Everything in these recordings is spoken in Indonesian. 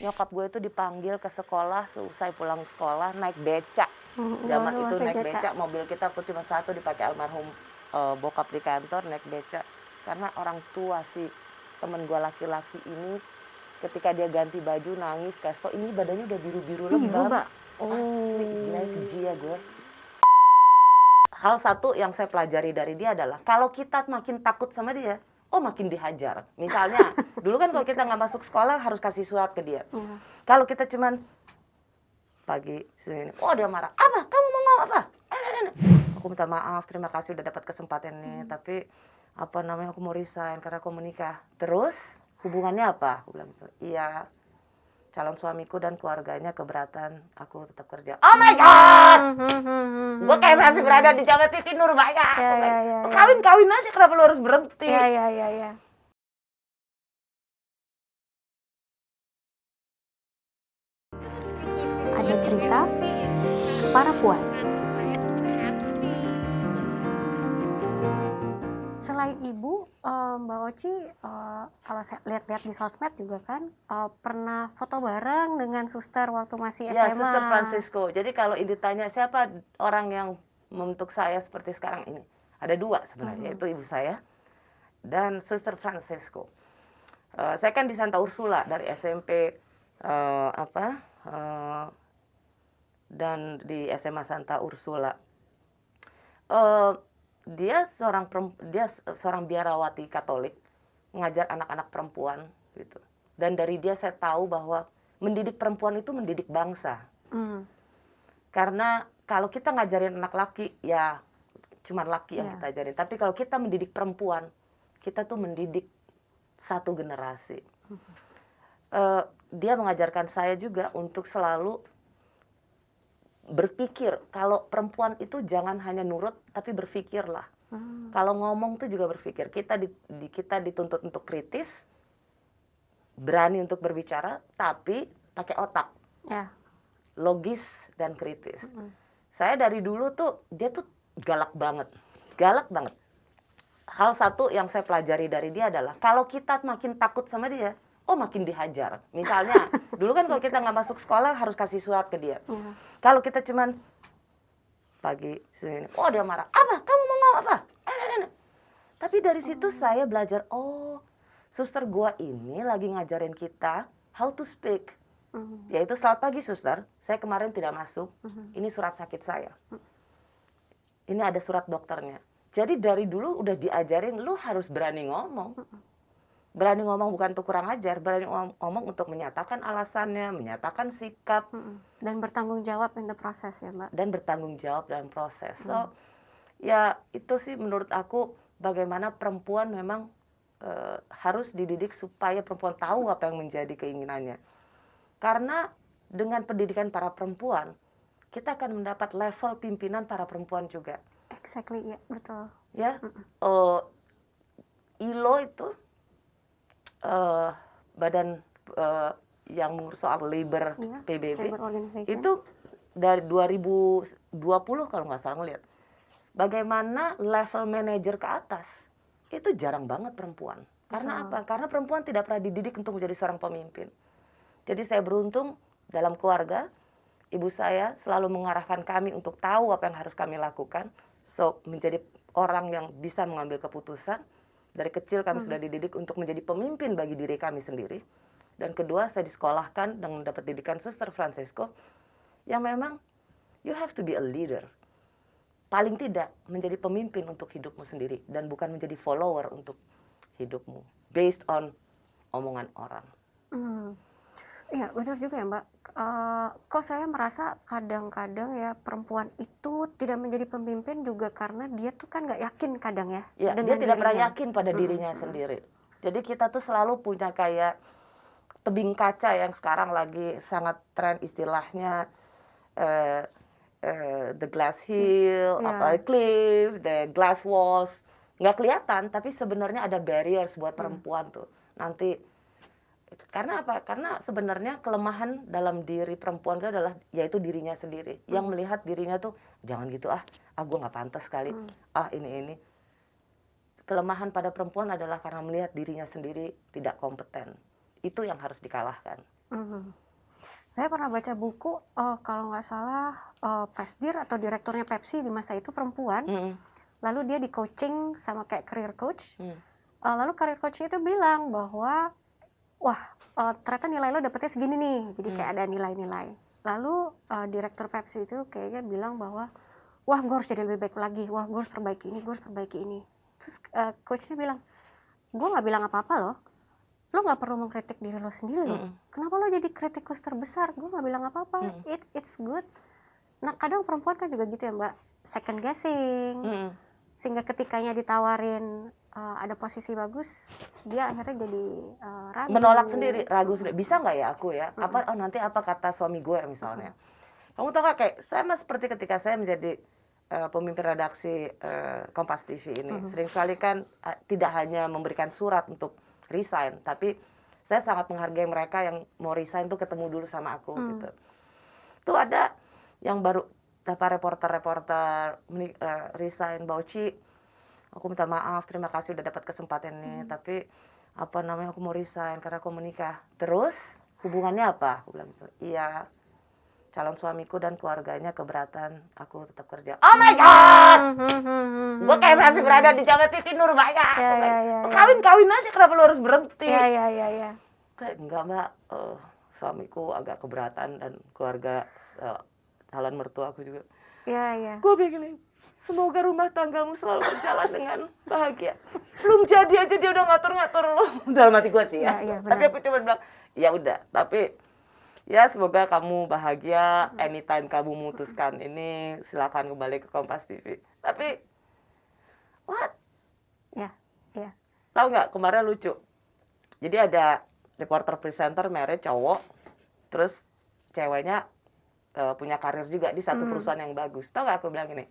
Nyokap gue itu dipanggil ke sekolah, selesai pulang sekolah naik becak. Zaman Waduh, itu pakai naik becak. becak, mobil kita cuma satu dipakai almarhum bokap di kantor naik becak. Karena orang tua si temen gue laki-laki ini ketika dia ganti baju nangis, kayak ini badannya udah biru-biru Biru, lebam. Mbak? Asli, gila Oh. keji ya gue. Hal satu yang saya pelajari dari dia adalah kalau kita makin takut sama dia, makin dihajar. Misalnya, dulu kan kalau kita nggak masuk sekolah harus kasih surat ke dia. Iya. Kalau kita cuman pagi sini, dia marah. Apa? Kamu mau ngomong apa? Aku minta maaf, terima kasih udah dapat kesempatan ini, tapi aku mau resign karena aku menikah. Terus hubungannya apa? Aku bilang gitu. Iya, calon suamiku dan keluarganya keberatan aku tetap kerja. Oh my god! Gue kayak masih berada di zaman Siti Nurbaya. Ya. Kawin aja, kenapa lu harus berhenti? Ya. Ada cerita para puan. Selain ibu, Mbak Oci, kalau saya lihat-lihat di sosmed juga kan pernah foto bareng dengan suster waktu masih SMA. Ya, Suster Francisco. Jadi kalau ditanya siapa orang yang membentuk saya seperti sekarang ini, ada dua sebenarnya, yaitu ibu saya dan Suster Francisco. Saya kan di Santa Ursula dari SMP dan di SMA Santa Ursula. Dia seorang biarawati Katolik, mengajar anak-anak perempuan gitu. Dan dari dia saya tahu bahwa mendidik perempuan itu mendidik bangsa. Karena kalau kita ngajarin anak laki, ya cuma laki yang kita ajarin. Tapi kalau kita mendidik perempuan, kita tuh mendidik satu generasi. Dia mengajarkan saya juga untuk selalu berpikir kalau perempuan itu jangan hanya nurut, tapi berpikirlah. Kalau ngomong tuh juga berpikir. Kita dituntut untuk kritis, berani untuk berbicara, tapi pakai otak. Ya. Logis dan kritis. Saya dari dulu tuh, dia tuh galak banget. Galak banget. Hal satu yang saya pelajari dari dia adalah, kalau kita makin takut sama dia, makin dihajar. Misalnya, dulu kan kalau kita nggak masuk sekolah harus kasih surat ke dia. Kalau kita cuman pagi sini, dia marah. Apa? Kamu mau ngomong apa? Tapi dari situ saya belajar, suster gua ini lagi ngajarin kita how to speak. Yaitu selamat pagi suster, saya kemarin tidak masuk, ini surat sakit saya. Ini ada surat dokternya. Jadi dari dulu udah diajarin, lu harus berani ngomong. Berani ngomong bukan untuk kurang ajar, berani ngomong untuk menyatakan alasannya, menyatakan sikap. Dan bertanggung jawab in the process ya Mbak? Dan bertanggung jawab dalam proses. So, ya itu sih menurut aku bagaimana perempuan memang harus dididik supaya perempuan tahu apa yang menjadi keinginannya. Karena dengan pendidikan para perempuan, kita akan mendapat level pimpinan para perempuan juga. Exactly, ya betul. Ya, ILO itu badan yang mengurus soal labor PBB itu dari 2020 kalau nggak salah ngeliat bagaimana level manajer ke atas itu jarang banget perempuan. Karena apa? Karena perempuan tidak pernah dididik untuk menjadi seorang pemimpin. Jadi saya beruntung dalam keluarga, ibu saya selalu mengarahkan kami untuk tahu apa yang harus kami lakukan. So, menjadi orang yang bisa mengambil keputusan. Dari kecil kami sudah dididik untuk menjadi pemimpin bagi diri kami sendiri. Dan kedua, saya disekolahkan dengan mendapat didikan Suster Francisco, yang memang you have to be a leader. Paling tidak menjadi pemimpin untuk hidupmu sendiri, dan bukan menjadi follower untuk hidupmu. Based on omongan orang. Iya benar juga ya Mbak. Kok saya merasa kadang-kadang ya perempuan itu tidak menjadi pemimpin juga karena dia tuh kan nggak yakin kadang ya. Ya, dia tidak pernah yakin pada dirinya sendiri. Jadi kita tuh selalu punya kayak tebing kaca yang sekarang lagi sangat tren istilahnya the glass hill, cliff, the glass walls. Nggak kelihatan, tapi sebenarnya ada barriers buat perempuan tuh. Nanti karena apa? Karena sebenarnya kelemahan dalam diri perempuan itu adalah yaitu dirinya sendiri. Yang melihat dirinya tuh jangan gitu gue nggak pantas sekali. Ini. Kelemahan pada perempuan adalah karena melihat dirinya sendiri tidak kompeten. Itu yang harus dikalahkan. Saya pernah baca buku, kalau nggak salah, presidir atau direkturnya Pepsi di masa itu perempuan, lalu dia di-coaching sama kayak career coach, lalu career coach-nya itu bilang bahwa, "Wah, ternyata nilai lo dapetnya segini nih," jadi kayak ada nilai-nilai. Lalu, direktur Pepsi itu kayaknya bilang bahwa, "Wah, gue harus jadi lebih baik lagi, wah gue harus perbaiki ini, gue harus perbaiki ini." Terus, coach-nya bilang, "Gue nggak bilang apa-apa loh. Lo nggak perlu mengkritik diri lo sendiri loh. Kenapa lo jadi kritikus terbesar? Gue nggak bilang apa-apa. It's good." Nah, kadang perempuan kan juga gitu ya, Mbak, second guessing. Sehingga ketikanya ditawarin ada posisi bagus, dia akhirnya jadi ragu. Menolak sendiri, ragu sendiri. Bisa nggak ya aku ya? Nanti apa kata suami gue misalnya? Kamu tahu nggak, kayak saya seperti ketika saya menjadi pemimpin redaksi Kompas TV ini, sering sekali kan tidak hanya memberikan surat untuk resign, tapi saya sangat menghargai mereka yang mau resign tuh ketemu dulu sama aku gitu. Tuh ada yang baru dapat reporter resign, Bauci, aku minta maaf, terima kasih udah dapat kesempatan ini, tapi apa namanya, aku mau resign karena aku menikah. Terus hubungannya apa? Aku bilang gitu. Iya, calon suamiku dan keluarganya keberatan aku tetap kerja. Oh my God! Gue kayak masih berada di zaman Siti Nurbaya. Kawin aja, kenapa lo harus berhenti? Iya. Kayak enggak, Mbak, suamiku agak keberatan dan keluarga calon mertua aku juga. Iya. Gue begini, semoga rumah tanggamu selalu berjalan dengan bahagia. Belum jadi aja dia udah ngatur-ngatur lo. Dalam hati gue sih ya. Tapi aku cuma bilang, ya udah, tapi ya semoga kamu bahagia. Anytime kamu memutuskan ini, silakan kembali ke Kompas TV. Tapi what? Ya. Tahu nggak, kemarin lucu. Jadi ada reporter presenter married cowok, terus ceweknya punya karir juga di satu perusahaan yang bagus. Tahu nggak, aku bilang gini,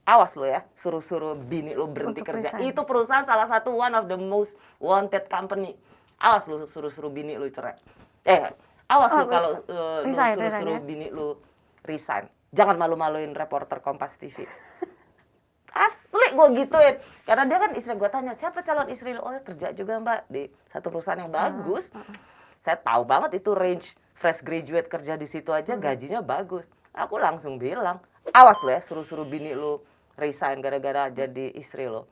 awas lo ya, suruh-suruh bini lo berhenti kerja. Itu perusahaan salah satu one of the most wanted company. Awas lo suruh-suruh bini lo cerai. Awas lo kalau suruh-suruh bini lo resign. Jangan malu-maluin reporter Kompas TV. Asli gue gituin. Karena dia kan, istri gue tanya, siapa calon istri lo? Oh ya, kerja juga, Mbak, di satu perusahaan yang bagus. Saya tahu banget itu range fresh graduate kerja di situ aja gajinya bagus. Aku langsung bilang, awas lo ya, suruh-suruh bini lo resign gara-gara jadi istri lo.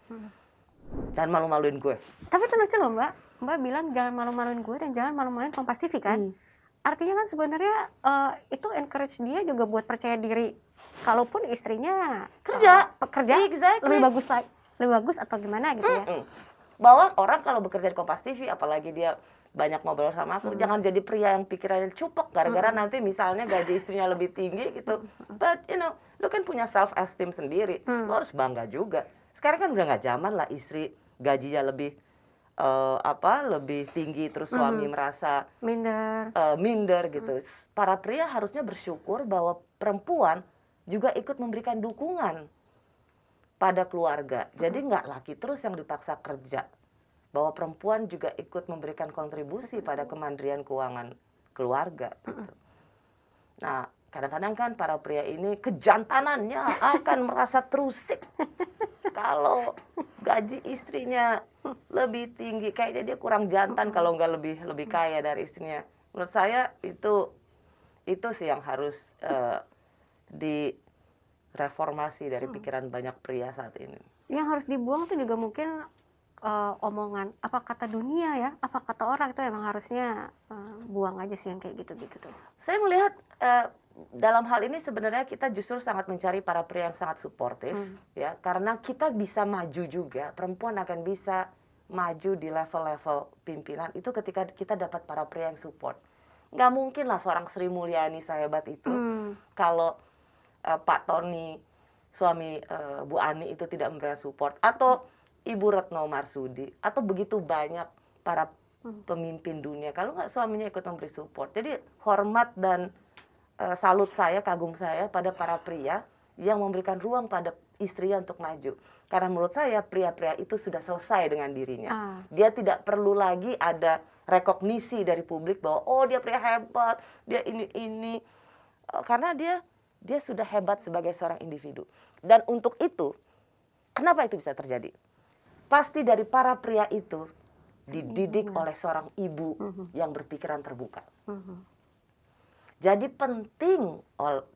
Dan malu-maluin gue. Tapi itu lucu loh, Mbak. Mbak bilang jangan malu-maluin gue dan jangan malu-maluin Kompas TV kan. Artinya kan sebenarnya itu encourage dia juga buat percaya diri. Kalaupun istrinya pekerja lebih bagus atau gimana gitu ya. Bahwa orang kalau bekerja di Kompas TV, apalagi dia banyak ngobrol sama aku, jangan jadi pria yang pikirannya cupek gara-gara nanti misalnya gaji istrinya lebih tinggi gitu. But lu kan punya self esteem sendiri, lu harus bangga juga. Sekarang kan udah nggak zaman lah istri gajinya lebih lebih tinggi terus suami merasa minder gitu. Para pria harusnya bersyukur bahwa perempuan juga ikut memberikan dukungan pada keluarga. Jadi nggak laki terus yang dipaksa kerja. Bahwa perempuan juga ikut memberikan kontribusi pada kemandirian keuangan keluarga. Gitu. Nah, kadang-kadang kan para pria ini kejantanannya akan merasa terusik kalau gaji istrinya lebih tinggi. Kayaknya dia kurang jantan kalau nggak lebih kaya dari istrinya. Menurut saya itu sih yang harus direformasi dari pikiran banyak pria saat ini. Yang harus dibuang tuh juga mungkin omongan apa kata dunia ya, apa kata orang, itu emang harusnya buang aja sih yang kayak gitu-gitu. Saya melihat dalam hal ini sebenarnya kita justru sangat mencari para pria yang sangat suportif ya, karena kita bisa maju juga, perempuan akan bisa maju di level-level pimpinan itu ketika kita dapat para pria yang support. Nggak mungkin lah seorang Sri Mulyani sehebat itu kalau Pak Tony suami Bu Ani itu tidak memberikan support, atau Ibu Retno Marsudi, atau begitu banyak para pemimpin dunia kalau nggak suaminya ikut memberi support. Jadi hormat dan salut saya, kagum saya pada para pria yang memberikan ruang pada istrinya untuk maju. Karena menurut saya pria-pria itu sudah selesai dengan dirinya. Dia tidak perlu lagi ada rekognisi dari publik bahwa oh dia pria hebat, dia ini. Karena dia sudah hebat sebagai seorang individu. Dan untuk itu, kenapa itu bisa terjadi? Pasti dari para pria itu dididik oleh seorang ibu yang berpikiran terbuka. Jadi penting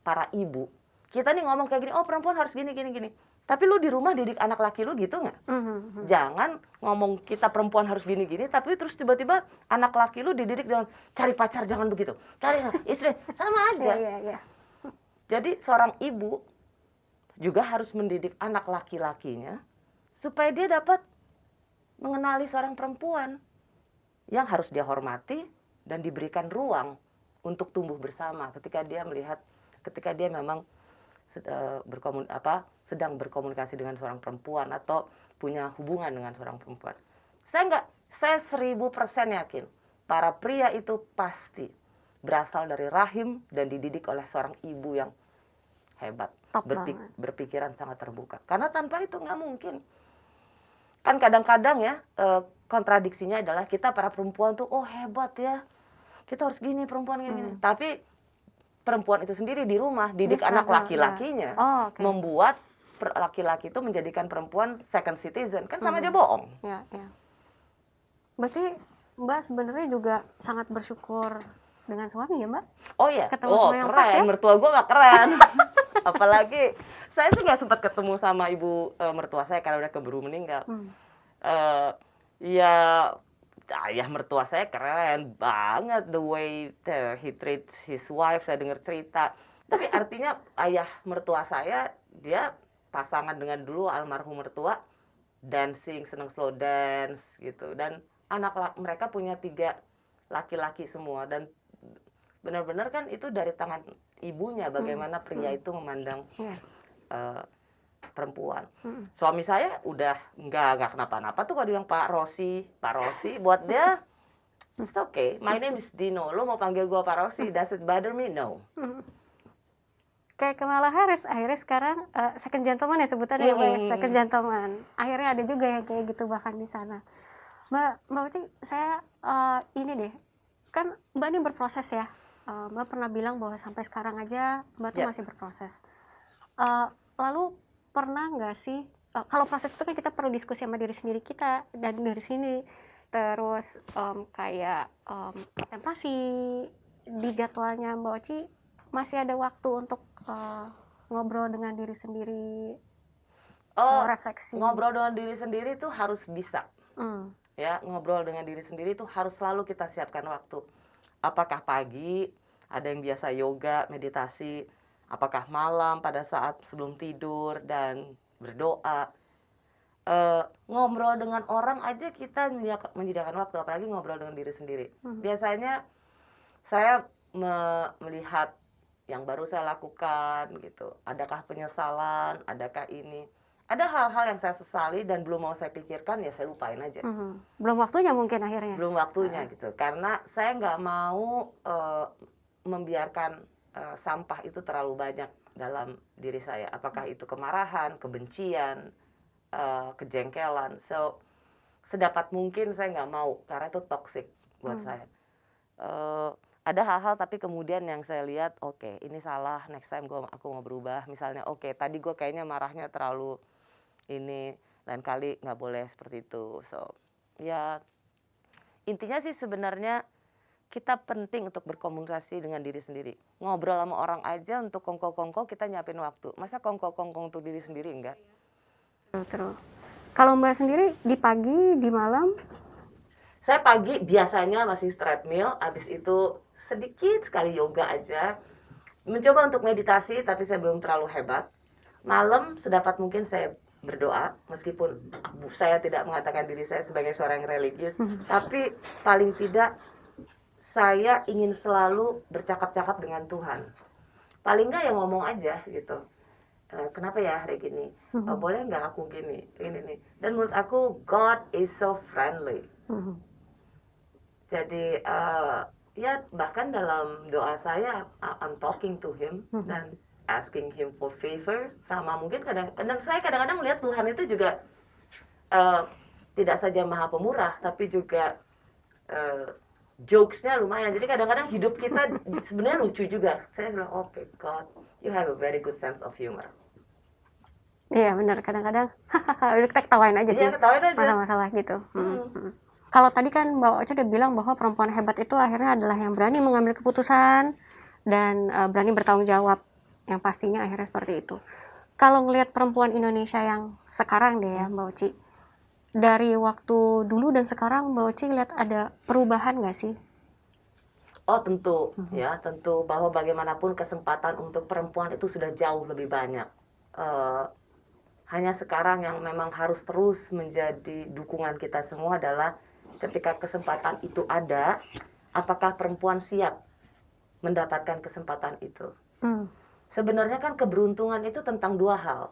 para ibu, kita nih ngomong kayak gini, oh perempuan harus gini, gini, gini. Tapi lu di rumah didik anak laki lu gitu nggak? Jangan ngomong kita perempuan harus gini, gini, tapi terus tiba-tiba anak laki lu dididik dengan cari pacar, jangan begitu. Cari istri, sama aja. Jadi seorang ibu juga harus mendidik anak laki-lakinya supaya dia dapat mengenali seorang perempuan yang harus dia hormati dan diberikan ruang untuk tumbuh bersama ketika dia memang sedang berkomunikasi dengan seorang perempuan atau punya hubungan dengan seorang perempuan. Saya 1000% yakin para pria itu pasti berasal dari rahim dan dididik oleh seorang ibu yang hebat, berpikiran sangat terbuka. Karena tanpa itu nggak mungkin. Kan kadang-kadang ya kontradiksinya adalah kita para perempuan tuh, oh hebat ya, kita harus gini perempuan gini. Tapi perempuan itu sendiri di rumah didik anak laki-lakinya, membuat laki-laki itu menjadikan perempuan second citizen, kan sama aja bohong. Ya. Berarti Mbak sebenarnya juga sangat bersyukur dengan suami ya Mbak? Oh iya, ketemu yang pas, ya? Mertua gue mah keren. Apalagi saya tuh nggak sempat ketemu sama ibu mertua saya karena udah keburu meninggal. Ya ayah mertua saya keren banget, the way he treats his wife, saya dengar cerita. Tapi artinya ayah mertua saya, dia pasangan dengan dulu almarhum mertua, dancing, seneng slow dance gitu. Dan mereka punya 3 laki-laki semua. Dan benar-benar kan itu dari tangan ibunya, bagaimana pria itu memandang perempuan. Suami saya udah nggak kenapa-napa tuh kalau dibilang Pak Rossi, buat dia it's okay, my name is Dino, lo mau panggil gua Pak Rossi, does it bother me? No. Kayak Kamala Harris, akhirnya sekarang second gentleman ya sebutannya ya Mbak, second gentleman. Akhirnya ada juga yang kayak gitu bahkan di sana. Mbak Uci, saya ini deh, kan Mbak ini berproses ya. Mbak pernah bilang bahwa sampai sekarang aja Mbak tuh masih berproses. Lalu pernah nggak sih, kalau proses itu kan kita perlu diskusi sama diri sendiri kita dan dari sini, terus kayak kontemplasi di jadwalnya Mbak Oci, masih ada waktu untuk ngobrol dengan diri sendiri, refleksi. Ngobrol dengan diri sendiri itu harus bisa. Ya, ngobrol dengan diri sendiri itu harus selalu kita siapkan waktu. Apakah pagi, ada yang biasa yoga, meditasi, apakah malam pada saat sebelum tidur dan berdoa. Ngobrol dengan orang aja kita menyediakan waktu, apalagi ngobrol dengan diri sendiri. Biasanya saya melihat yang baru saya lakukan gitu. Adakah penyesalan, adakah ini. Ada hal-hal yang saya sesali dan belum mau saya pikirkan, ya saya lupain aja. Belum waktunya mungkin akhirnya. Belum waktunya gitu. Karena saya nggak mau membiarkan sampah itu terlalu banyak dalam diri saya. Apakah itu kemarahan, kebencian, kejengkelan. So, sedapat mungkin saya nggak mau, karena itu toxic buat saya. Ada hal-hal tapi kemudian yang saya lihat, oke, ini salah, next time aku mau berubah. Misalnya, oke, tadi gue kayaknya marahnya terlalu ini, lain kali nggak boleh seperti itu. So, ya intinya sih sebenarnya kita penting untuk berkomunikasi dengan diri sendiri. Ngobrol sama orang aja untuk kongko-kongko kita nyiapin waktu. Masa kongko-kongko untuk diri sendiri enggak? Terus. Kalau Mbak sendiri di pagi, di malam? Saya pagi biasanya masih treadmill, habis itu sedikit sekali yoga aja. Mencoba untuk meditasi tapi saya belum terlalu hebat. Malam sedapat mungkin saya berdoa, meskipun saya tidak mengatakan diri saya sebagai seorang yang religius, tapi paling tidak saya ingin selalu bercakap-cakap dengan Tuhan. Paling nggak ya ngomong aja gitu. Kenapa ya hari gini? Boleh nggak aku gini? Ini nih. Dan menurut aku God is so friendly. Jadi ya bahkan dalam doa saya I'm talking to Him dan asking Him for favor. Sama mungkin kadang-kadang melihat Tuhan itu juga tidak saja maha pemurah, tapi juga jokes-nya lumayan. Jadi kadang-kadang hidup kita sebenarnya lucu juga. Saya bilang, okay, God, you have a very good sense of humor. Iya benar, kadang-kadang udah kita ketawain aja sih. Iya, ketawain aja. Masalah-masalah gitu. kalau tadi kan Mbak Oce udah bilang bahwa perempuan hebat itu akhirnya adalah yang berani mengambil keputusan dan berani bertanggung jawab, yang pastinya akhirnya seperti itu. Kalau ngelihat perempuan Indonesia yang sekarang deh ya Mbak Oci, dari waktu dulu dan sekarang Mbak Oci lihat ada perubahan nggak sih? Oh tentu, ya tentu bahwa bagaimanapun kesempatan untuk perempuan itu sudah jauh lebih banyak. Hanya sekarang yang memang harus terus menjadi dukungan kita semua adalah ketika kesempatan itu ada, apakah perempuan siap mendapatkan kesempatan itu? Sebenarnya kan keberuntungan itu tentang dua hal.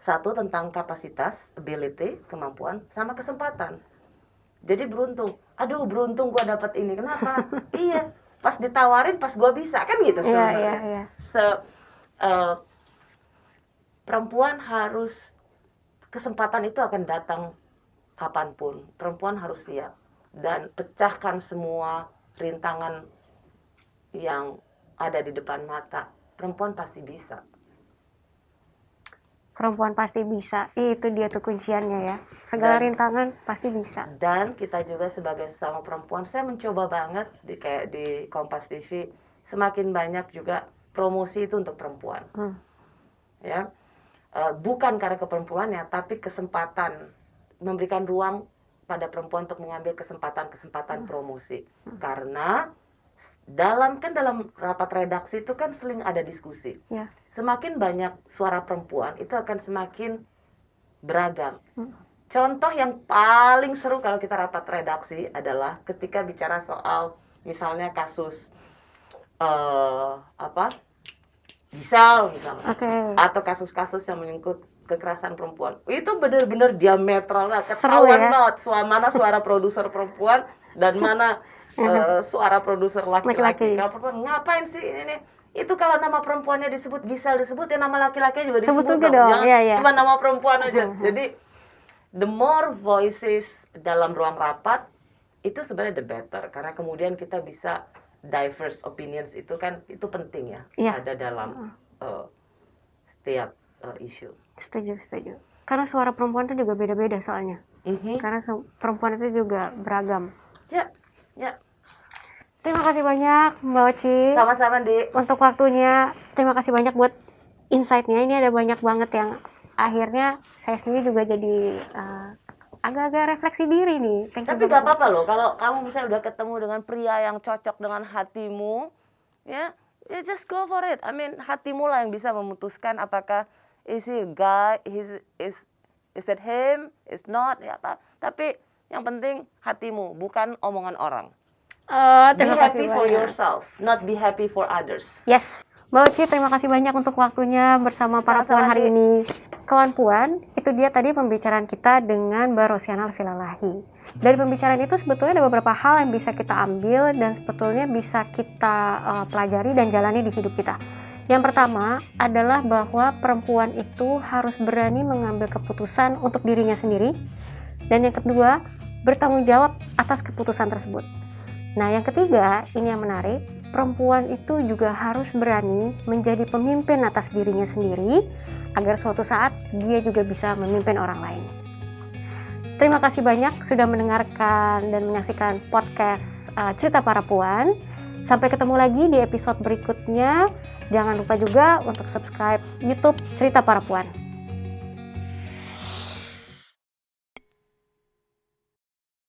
Satu tentang kapasitas, ability, kemampuan, sama kesempatan. Jadi beruntung. Aduh beruntung gua dapat ini. Kenapa? Iya, pas ditawarin pas gua bisa kan gitu sebenarnya. Perempuan harus, kesempatan itu akan datang kapanpun. Perempuan harus siap dan pecahkan semua rintangan yang ada di depan mata. Perempuan pasti bisa. Perempuan pasti bisa, itu dia tuh kunciannya ya. Segala rintangan pasti bisa. Dan kita juga sebagai sesama perempuan, saya mencoba banget kayak di Kompas TV, semakin banyak juga promosi itu untuk perempuan. Ya, bukan karena keperempuannya, tapi kesempatan, memberikan ruang pada perempuan untuk mengambil kesempatan promosi. Karena dalam rapat redaksi itu kan sering ada diskusi. Semakin banyak suara perempuan itu akan semakin beragam. Contoh yang paling seru kalau kita rapat redaksi adalah ketika bicara soal misalnya kasus Gisal misalnya, atau kasus-kasus yang menyangkut kekerasan perempuan. Itu benar-benar diametral lah, ketahuan banget mana suara produser perempuan dan mana suara produser laki-laki. Kalau perempuan ngapain sih ini? Itu kalau nama perempuannya disebut Gisal disebut, ya nama laki-lakinya juga disebut dong. Jangan cuma nama perempuan aja. Jadi the more voices dalam ruang rapat itu sebenarnya the better, karena kemudian kita bisa diverse opinions, itu kan itu penting ya, ada dalam setiap isu. Setuju. Karena suara perempuan itu juga beda-beda soalnya. Karena perempuan itu juga beragam. Ya. Terima kasih banyak Mbak Oci. Sama-sama, Dik. Untuk waktunya. Terima kasih banyak buat insight-nya. Ini ada banyak banget yang akhirnya saya sendiri juga jadi agak-agak refleksi diri nih. Tapi gak apa-apa loh, kalau kamu misalnya udah ketemu dengan pria yang cocok dengan hatimu, ya just go for it. I mean, hatimu lah yang bisa memutuskan apakah is he a guy, is that him, is not, ya apa. Tapi yang penting hatimu, bukan omongan orang. Be happy for yourself, not be happy for others. Yes. Mbak Oci, terima kasih banyak untuk waktunya bersama para puan hari ini. Kawan puan, itu dia tadi pembicaraan kita dengan Mbak Rosiana Silalahi. Dari pembicaraan itu sebetulnya ada beberapa hal yang bisa kita ambil dan sebetulnya bisa kita pelajari dan jalani di hidup kita. Yang pertama adalah bahwa perempuan itu harus berani mengambil keputusan untuk dirinya sendiri. Dan yang kedua, bertanggung jawab atas keputusan tersebut. Nah, yang ketiga, ini yang menarik, perempuan itu juga harus berani menjadi pemimpin atas dirinya sendiri agar suatu saat dia juga bisa memimpin orang lain. Terima kasih banyak sudah mendengarkan dan menyaksikan podcast Cerita Para Puan. Sampai ketemu lagi di episode berikutnya. Jangan lupa juga untuk subscribe YouTube Cerita Para Puan.